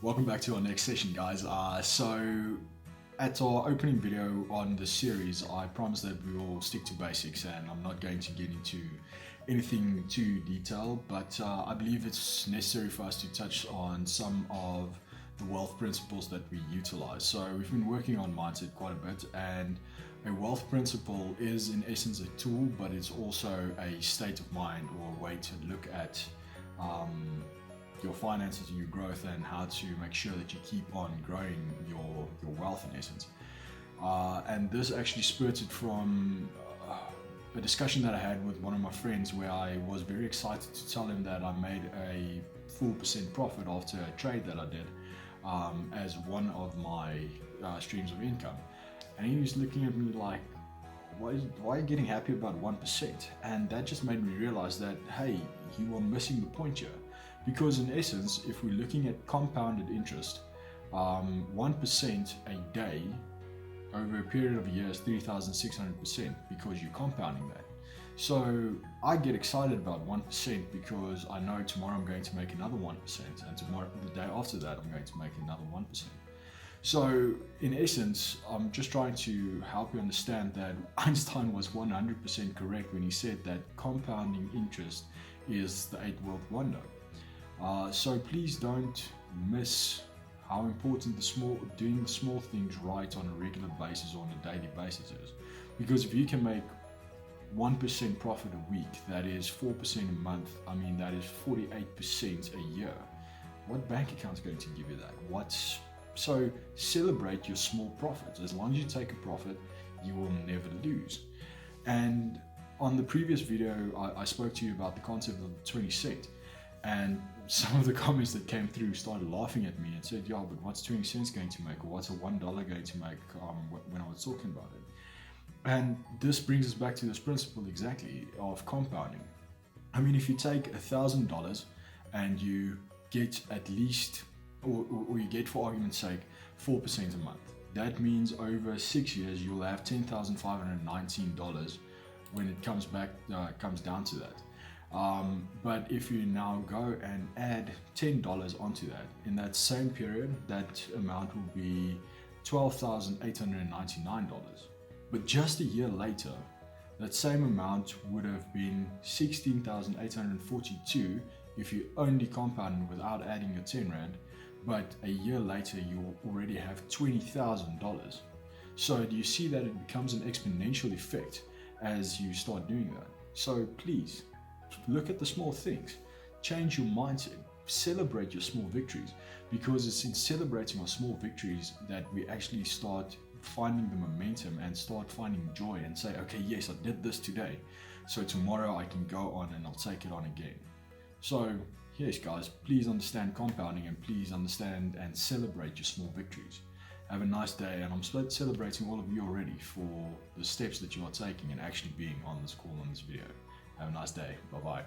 Welcome back to our next session, guys. So at our opening video on the series, I promised that we will stick to basics and I'm not going to get into anything too detailed, but I believe it's necessary for us to touch on some of the wealth principles that we utilize. So we've been working on mindset quite a bit, and a wealth principle is in essence a tool, but it's also a state of mind or a way to look at your finances and your growth and how to make sure that you keep on growing your wealth in essence. And this actually spurted from a discussion that I had with one of my friends, where I was very excited to tell him that I made a 4% profit after a trade that I did as one of my streams of income. And he was looking at me like, why are you getting happy about 1%? And that just made me realize that, hey, you are missing the point here. Because in essence, if we're looking at compounded interest, 1% a day over a period of a year is 3,600% because you're compounding that. So I get excited about 1% because I know tomorrow I'm going to make another 1%, and tomorrow, the day after that, I'm going to make another 1%. So in essence, I'm just trying to help you understand that Einstein was 100% correct when he said that compounding interest is the eighth world wonder. So please don't miss how important doing the small things right on a regular basis or on a daily basis is. Because if you can make 1% profit a week, that is 4% a month, I mean that is 48% a year. What bank account is going to give you that? So celebrate your small profits. As long as you take a profit, you will never lose. And on the previous video, I spoke to you about the concept of the 20 cent. And some of the comments that came through started laughing at me and said, yeah, but what's 20 cents going to make? Or what's a $1 going to make when I was talking about it? And this brings us back to this principle exactly of compounding. I mean, if you take $1,000 and you get at least, or you get, for argument's sake, 4% a month, that means over 6 years you'll have $10,519 when it comes down to that. But if you now go and add $10 onto that, in that same period, that amount will be $12,899. But just a year later, that same amount would have been $16,842 if you only compounded without adding your 10 Rand. But a year later, you already have $20,000. So do you see that it becomes an exponential effect as you start doing that? So please, look at the small things, change your mindset, celebrate your small victories, because it's in celebrating our small victories that we actually start finding the momentum and start finding joy and say, okay, yes, I did this today, so tomorrow I can go on and I'll take it on again. So yes, guys, please understand compounding and please understand and celebrate your small victories. Have a nice day, and I'm celebrating all of you already for the steps that you are taking and actually being on this call, on this video. Have a nice day. Bye-bye.